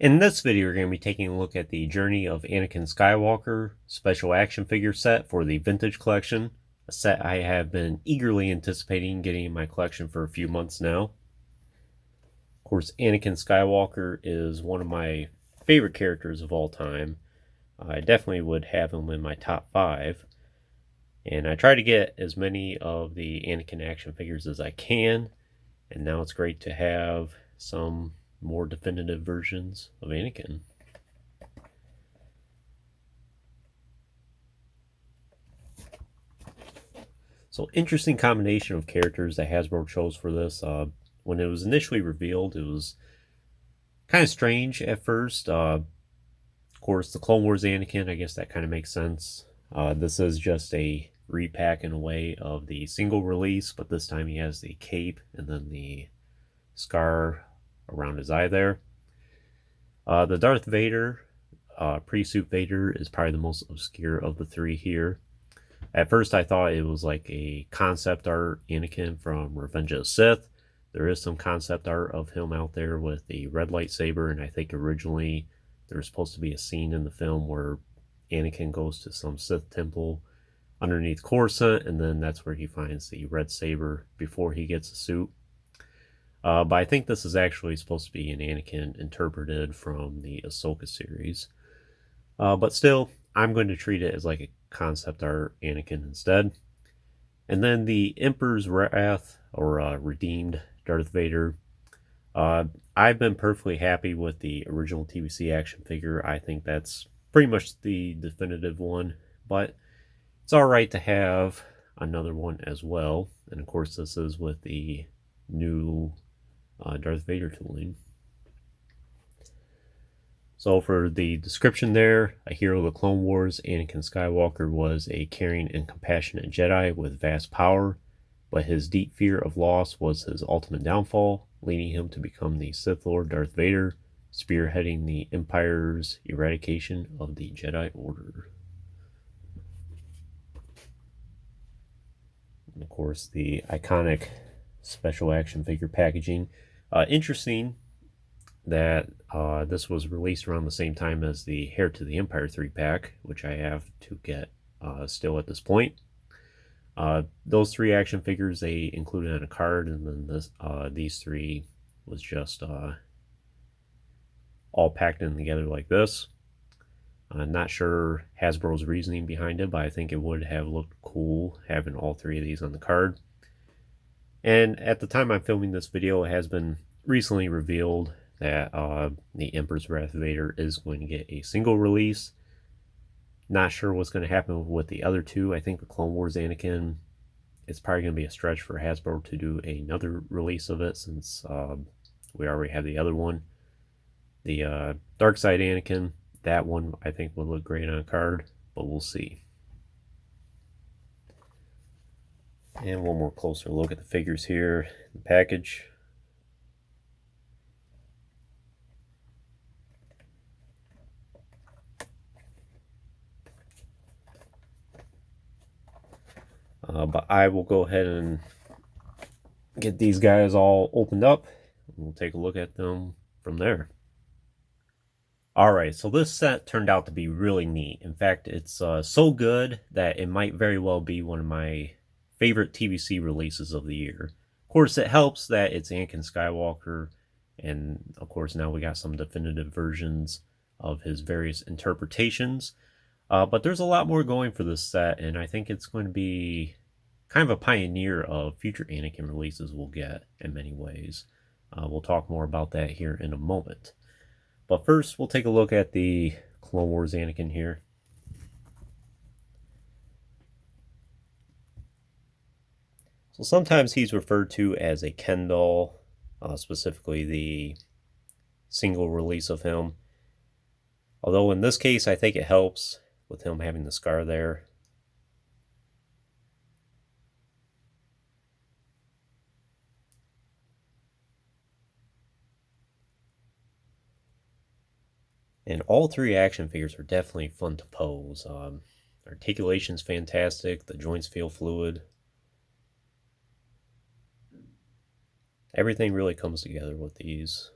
In this video, we're going to be taking a look at the Journey of Anakin Skywalker special action figure set for the Vintage Collection, a set I have been eagerly anticipating getting in my collection for a few months now. Of course, Anakin Skywalker is one of my favorite characters of all time. I definitely would have him in my top 5. And I try to get as many of the Anakin action figures as I can, and now it's great to have some more definitive versions of Anakin. So interesting combination of characters that Hasbro chose for this. When it was initially revealed, it was kind of strange at first. Of course, the Clone Wars Anakin, I guess that kind of makes sense. This is just a repack in a way of the single release, but this time he has the cape and then the scar around his eye there. The Darth Vader, pre-suit Vader, is probably the most obscure of the three here. At first I thought it was like a concept art Anakin from Revenge of the Sith. There is some concept art of him out there with the red lightsaber, and I think originally there was supposed to be a scene in the film where Anakin goes to some Sith temple underneath Coruscant, and then that's where he finds the red saber before he gets a suit. But I think this is actually supposed to be an Anakin interpreted from the Ahsoka series. But still, I'm going to treat it as like a concept art Anakin instead. And then the Emperor's Wrath, or Redeemed Darth Vader. I've been perfectly happy with the original TVC action figure. I think that's pretty much the definitive one. But it's alright to have another one as well. And of course, this is with the new Darth Vader tooling. So for the description there, a hero of the Clone Wars, Anakin Skywalker was a caring and compassionate Jedi with vast power, but his deep fear of loss was his ultimate downfall, leading him to become the Sith Lord Darth Vader, spearheading the Empire's eradication of the Jedi Order. And of course, the iconic special action figure packaging. Interesting that this was released around the same time as the Heir to the Empire 3-pack, which I have to get still at this point. Those 3 action figures they included on a card, and then these 3 was just all packed in together like this. I'm not sure Hasbro's reasoning behind it, but I think it would have looked cool having all 3 of these on the card. And at the time I'm filming this video, it has been recently revealed that the Emperor's Wrath Vader is going to get a single release. Not sure what's going to happen with the other 2. I think the Clone Wars Anakin, it's probably going to be a stretch for Hasbro to do another release of it, since we already have the other one. The Dark Side Anakin, that one I think would look great on a card, but we'll see. And one more closer look at the figures here in the package. But I will go ahead and get these guys all opened up, and we'll take a look at them from there. Alright, so this set turned out to be really neat. In fact, it's so good that it might very well be one of my favorite TVC releases of the year. Of course, it helps that it's Anakin Skywalker, and of course now we got some definitive versions of his various interpretations. But there's a lot more going for this set, and I think it's going to be kind of a pioneer of future Anakin releases we'll get in many ways. We'll talk more about that here in a moment. But first, we'll take a look at the Clone Wars Anakin here. So sometimes he's referred to as a Ken doll, specifically the single release of him. Although in this case, I think it helps with him having the scar there. And all 3 action figures are definitely fun to pose. Articulation's fantastic, the joints feel fluid. Everything really comes together with these.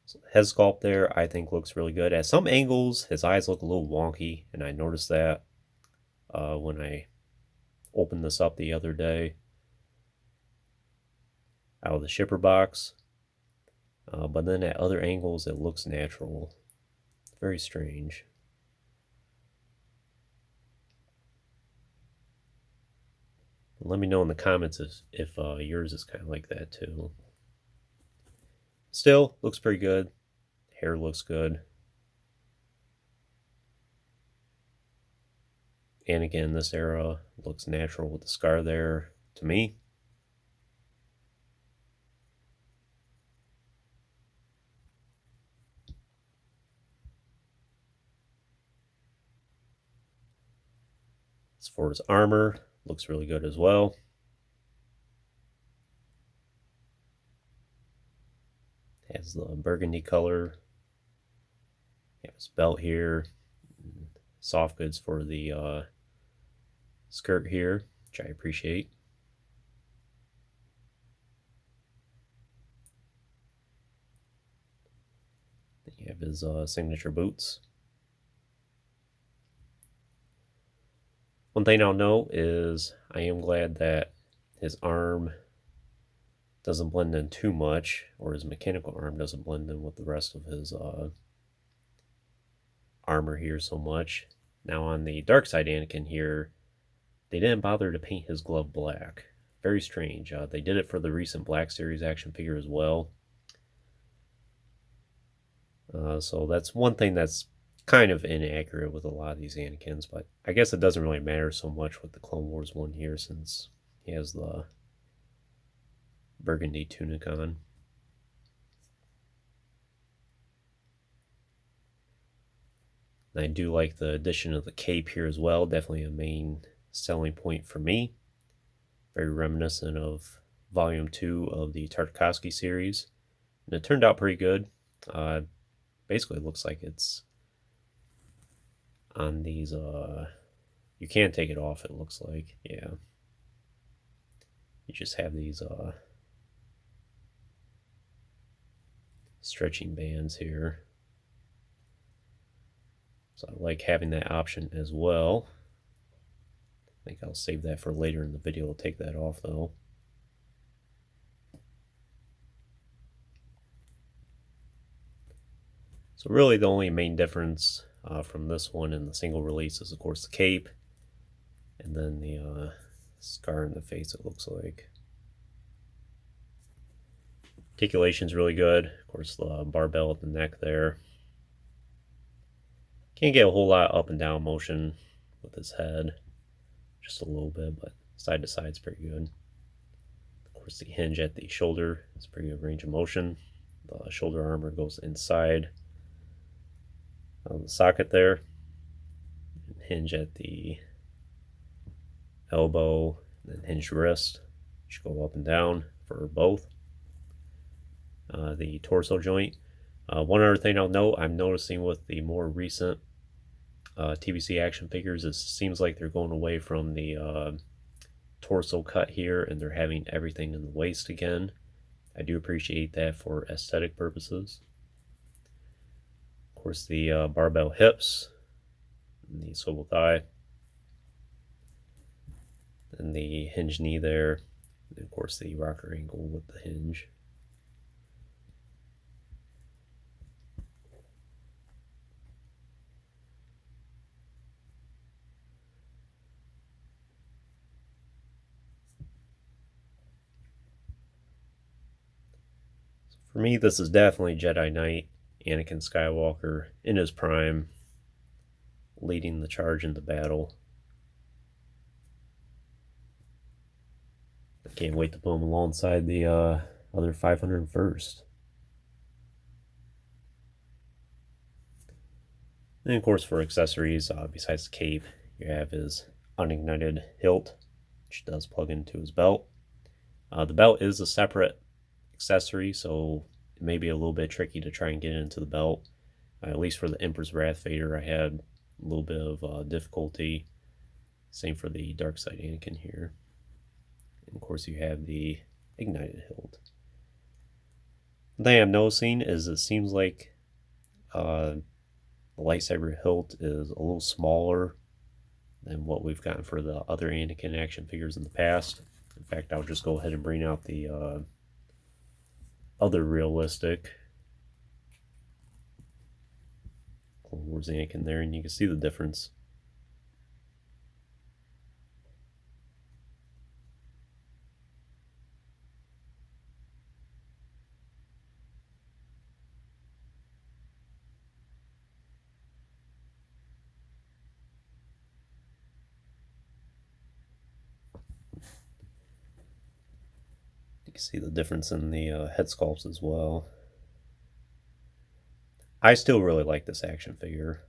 So the head sculpt there, I think, looks really good. At some angles, his eyes look a little wonky, and I noticed that when I opened this up the other day out of the shipper box. But then at other angles, it looks natural. Very strange. Let me know in the comments if yours is kind of like that too. Still, looks pretty good. Hair looks good. And again, this era looks natural with the scar there to me. As far as armor, looks really good as well. Has the burgundy color. You have his belt here. Soft goods for the skirt here, which I appreciate. Then you have his signature boots. One thing I'll note is I am glad that his arm doesn't blend in too much, or his mechanical arm doesn't blend in with the rest of his armor here so much. Now on the dark side Anakin here, they didn't bother to paint his glove black. Very strange. They did it for the recent Black Series action figure as well. So that's one thing that's kind of inaccurate with a lot of these Anakins, but I guess it doesn't really matter so much with the Clone Wars one here since he has the burgundy tunic on. And I do like the addition of the cape here as well. Definitely a main selling point for me. Very reminiscent of Volume 2 of the Tartakovsky series. And it turned out pretty good. Basically, it looks like it's on these... you can't take it off, it looks like. Yeah. You just have these stretching bands here. So I like having that option as well. I think I'll save that for later in the video. I'll take that off though. So really the only main difference from this one and the single release is of course the cape. And then the scar in the face, it looks like. Articulation's really good. Of course the barbell at the neck there. Can't get a whole lot of up and down motion with his head. Just a little bit, but side to side is pretty good. Of course the hinge at the shoulder is pretty good range of motion. The shoulder armor goes inside on the socket there. Hinge at the elbow, and then hinged wrist, which go up and down for both. The torso joint. One other thing I'll note, I'm noticing with the more recent TBC action figures, it seems like they're going away from the torso cut here and they're having everything in the waist again. I do appreciate that for aesthetic purposes. Of course the barbell hips, and the swivel thigh, and the hinge knee there, and of course the rocker angle with the hinge. For me, this is definitely Jedi Knight Anakin Skywalker in his prime, leading the charge into battle. I can't wait to put him alongside the other 501st. And of course for accessories, besides the cape, you have his unignited hilt, which does plug into his belt. The belt is a separate accessory, so it may be a little bit tricky to try and get into the belt. At least for the Emperor's Wrath Vader, I had a little bit of difficulty. Same for the Dark Side Anakin here. And of course you have the ignited hilt. The thing I'm noticing is it seems like the lightsaber hilt is a little smaller than what we've gotten for the other Anakin action figures in the past. In fact, I'll just go ahead and bring out the other realistic Clone Wars Anakin there, and you can see the difference. You can see the difference in the head sculpts as well. I still really like this action figure.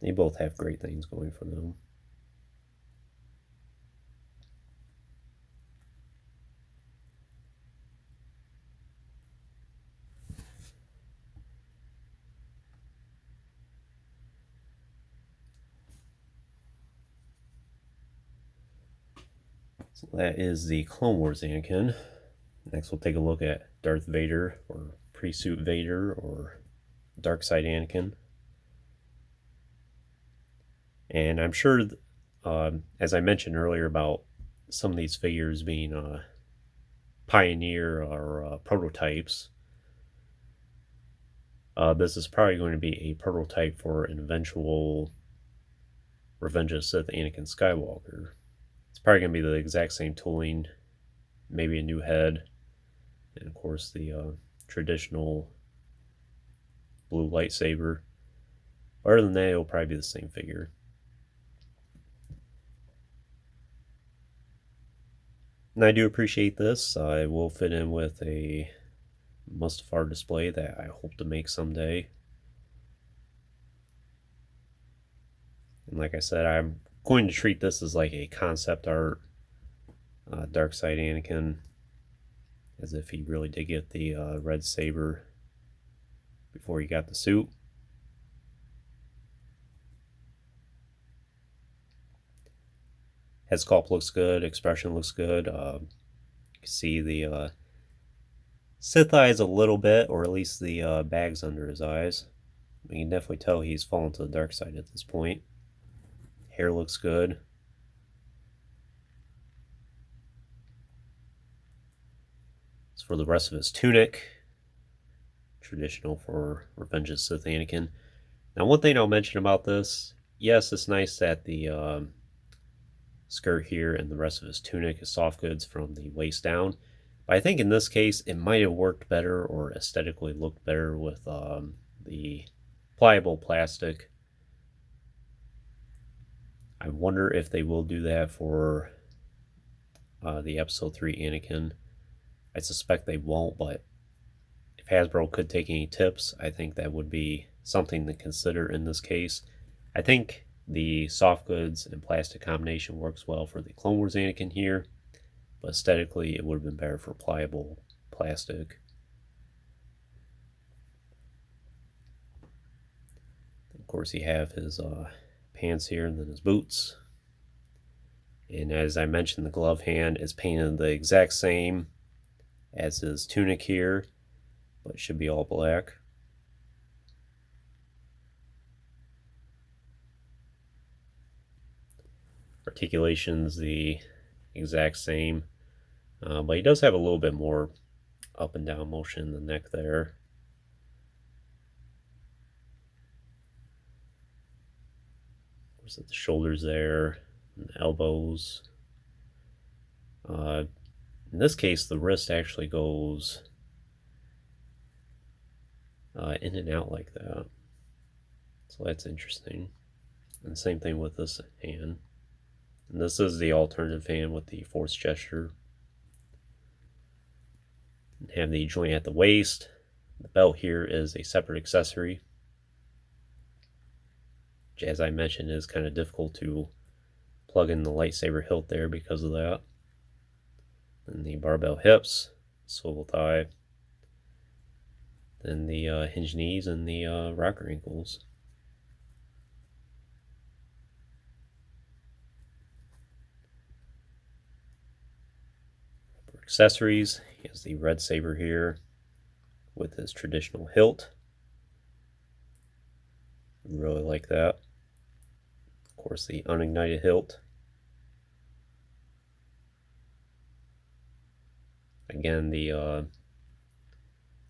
They both have great things going for them. So that is the Clone Wars Anakin. Next, we'll take a look at Darth Vader, or Pre-Suit Vader, or Dark Side Anakin. And I'm sure, as I mentioned earlier about some of these figures being pioneer or prototypes, this is probably going to be a prototype for an eventual Revenge of the Sith Anakin Skywalker. It's probably going to be the exact same tooling, maybe a new head, and of course the traditional blue lightsaber. Other than that, it'll probably be the same figure. And I do appreciate this. I will fit in with a Mustafar display that I hope to make someday. And like I said, I'm going to treat this as like a concept art Dark Side Anakin, as if he really did get the red saber before he got the suit. Head sculpt looks good, expression looks good. You can see the Sith eyes a little bit, or at least the bags under his eyes. You can definitely tell he's fallen to the dark side at this point. Hair looks good. As for the rest of his tunic, traditional for Revenge of the Sith Anakin. Now, one thing I'll mention about this, yes, it's nice that the skirt here and the rest of his tunic is soft goods from the waist down. But I think in this case, it might have worked better or aesthetically looked better with the pliable plastic. I wonder if they will do that for the Episode 3 Anakin. I suspect they won't, but if Hasbro could take any tips, I think that would be something to consider in this case. I think the soft goods and plastic combination works well for the Clone Wars Anakin here, but aesthetically it would have been better for pliable plastic. Of course, you have his pants here and then his boots. And as I mentioned, the glove hand is painted the exact same as his tunic here, but it should be all black. Articulation's the exact same, but he does have a little bit more up and down motion in the neck there. Of course, the shoulders there, and the elbows. In this case, the wrist actually goes in and out like that, so that's interesting. And the same thing with this hand. And this is the alternative hand with the force gesture. And have the joint at the waist. The belt here is a separate accessory, which, as I mentioned, is kind of difficult to plug in the lightsaber hilt there because of that. And the barbell hips, swivel thigh, then the hinge knees and the rocker ankles. accessories, he has the red saber here with his traditional hilt. Really like that. Of course, the unignited hilt. Again, the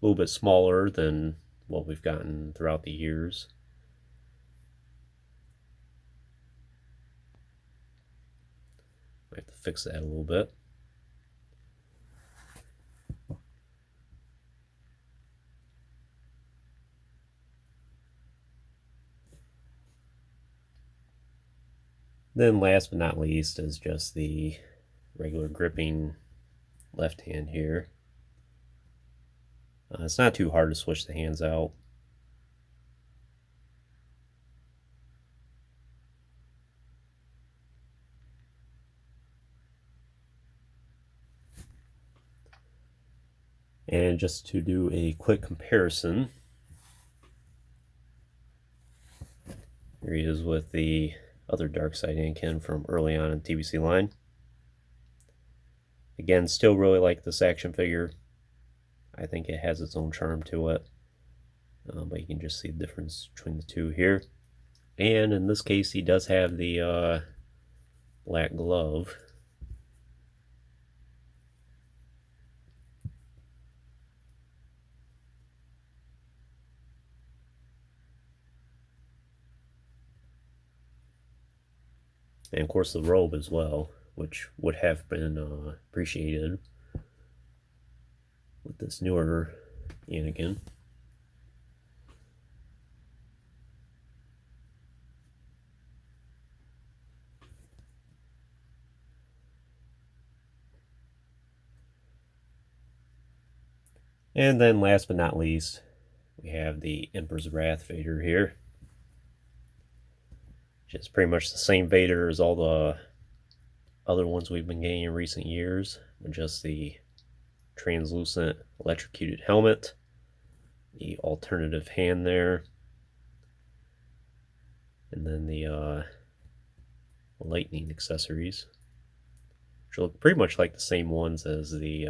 little bit smaller than what we've gotten throughout the years. I have to fix that a little bit. Then last but not least is just the regular gripping left hand here. It's not too hard to switch the hands out. And just to do a quick comparison, here he is with the other Dark Side Anakin from early on in TBC line. Again, still really like this action figure. I think it has its own charm to it. But you can just see the difference between the two here. And in this case, he does have the black glove. And of course the robe as well, which would have been appreciated with this newer Anakin. And then last but not least, we have the Emperor's Wrath Vader here. Just pretty much the same Vader as all the other ones we've been getting in recent years, with just the translucent electrocuted helmet, the alternative hand there, and then the lightning accessories, which look pretty much like the same ones as the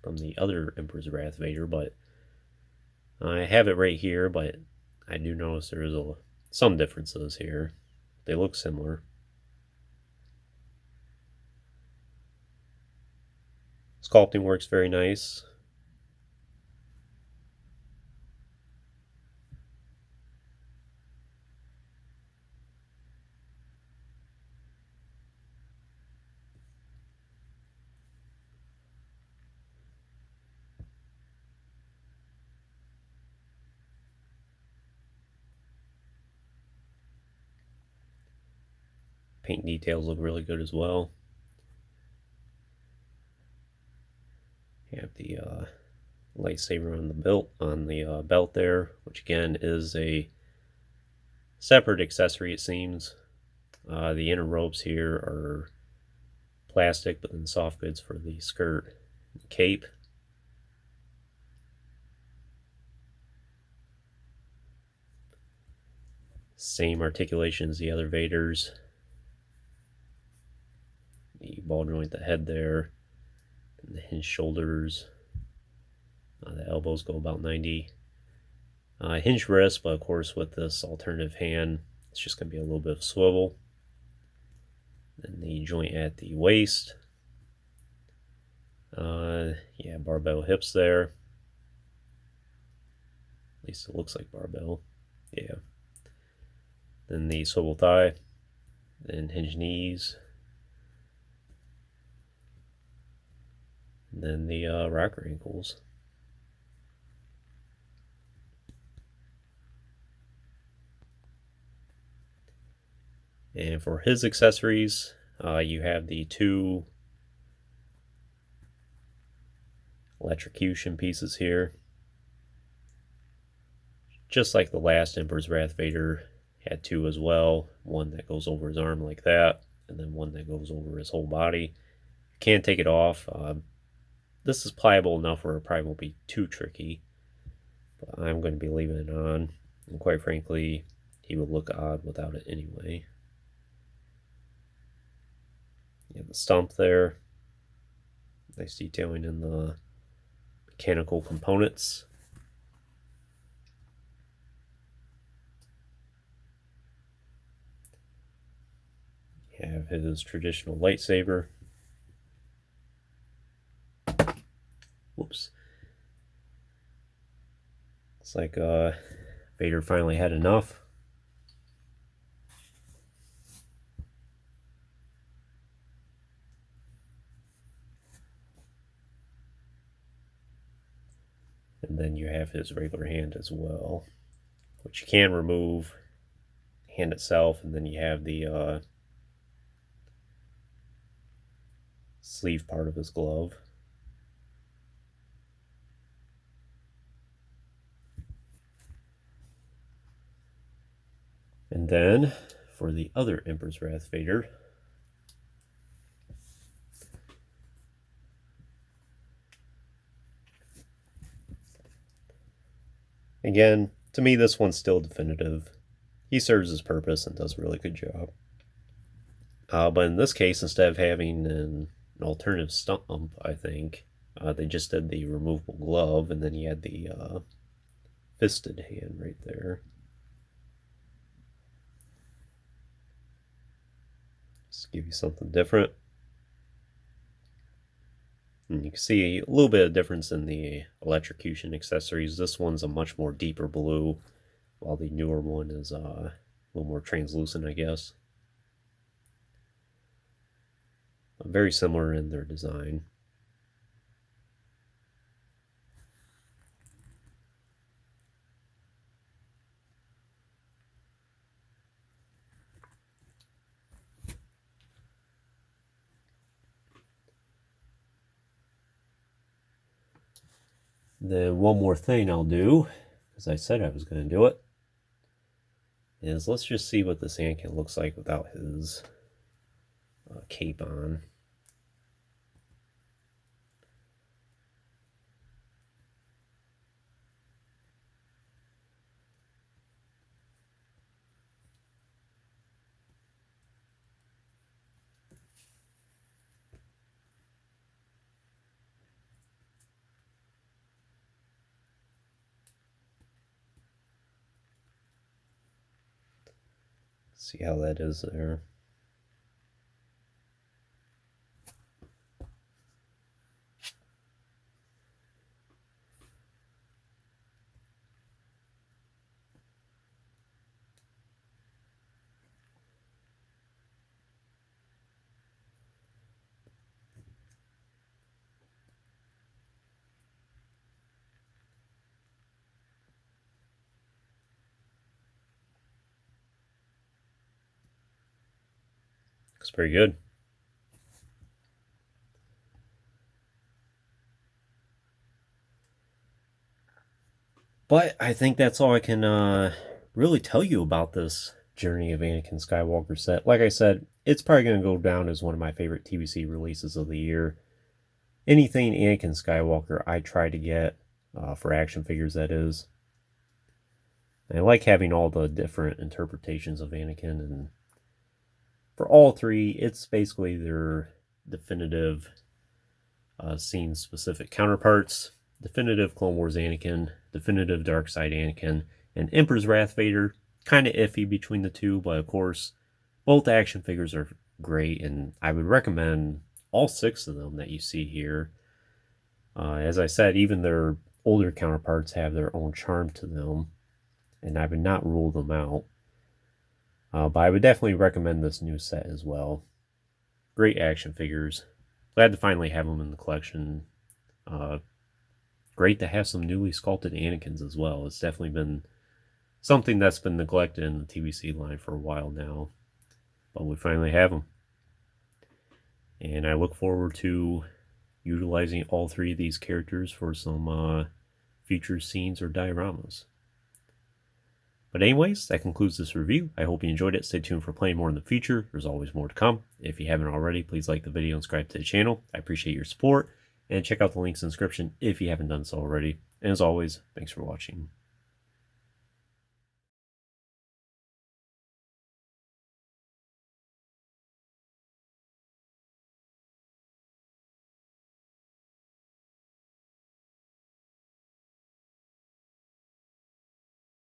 from the other Emperor's Wrath Vader, but I have it right here, but I do notice there's some differences here. They look similar. Sculpting works very nice. Paint details look really good as well. You have the lightsaber on the belt there, which again is a separate accessory, it seems. The inner ropes here are plastic, but then soft goods for the skirt and cape. Same articulation as the other Vaders. The ball joint, the head there, and the hinged shoulders. The elbows go about 90. Hinged wrist, but of course with this alternative hand, it's just going to be a little bit of swivel. Then the joint at the waist. Yeah, barbell hips there. At least it looks like barbell. Yeah. Then the swivel thigh. Then hinged knees. And then the rocker ankles. And for his accessories, you have the two electrocution pieces here. Just like the last Emperor's Wrath Vader had two as well. One that goes over his arm like that, and then one that goes over his whole body. You can't take it off. This is pliable enough where it probably won't be too tricky. But I'm going to be leaving it on. And quite frankly, he would look odd without it anyway. You have the stump there. Nice detailing in the mechanical components. You have his traditional lightsaber. Whoops. Looks like Vader finally had enough. And then you have his regular hand as well, which you can remove. Hand itself, and then you have the sleeve part of his glove. And then for the other Emperor's Wrath Vader, again, to me this one's still definitive. He serves his purpose and does a really good job. But in this case, instead of having an alternative stump, I think, they just did the removable glove, and then you had the fisted hand right there. Just give you something different. And you can see a little bit of difference in the electrocution accessories. This one's a much more deeper blue, while the newer one is a little more translucent, I guess. Very similar in their design. Then one more thing I'll do, as I said I was going to do it, is let's just see what this Anakin looks like without his cape on. See how that is there. Looks pretty good. But I think that's all I can really tell you about this Journey of Anakin Skywalker set. Like I said, it's probably going to go down as one of my favorite TVC releases of the year. Anything Anakin Skywalker I try to get for action figures, that is. And I like having all the different interpretations of Anakin, and for all three, it's basically their definitive scene-specific counterparts. Definitive Clone Wars Anakin, definitive Dark Side Anakin, and Emperor's Wrath Vader. Kind of iffy between the two, but of course, both action figures are great, and I would recommend all 6 of them that you see here. As I said, even their older counterparts have their own charm to them, and I would not rule them out. But I would definitely recommend this new set as well. Great action figures. Glad to finally have them in the collection. Great to have some newly sculpted Anakins as well. It's definitely been something that's been neglected in the TVC line for a while now. But we finally have them. And I look forward to utilizing all 3 of these characters for some future scenes or dioramas. But anyways, that concludes this review. I hope you enjoyed it. Stay tuned for plenty more in the future. There's always more to come. If you haven't already, please like the video and subscribe to the channel. I appreciate your support. And check out the links in the description if you haven't done so already. And as always, thanks for watching.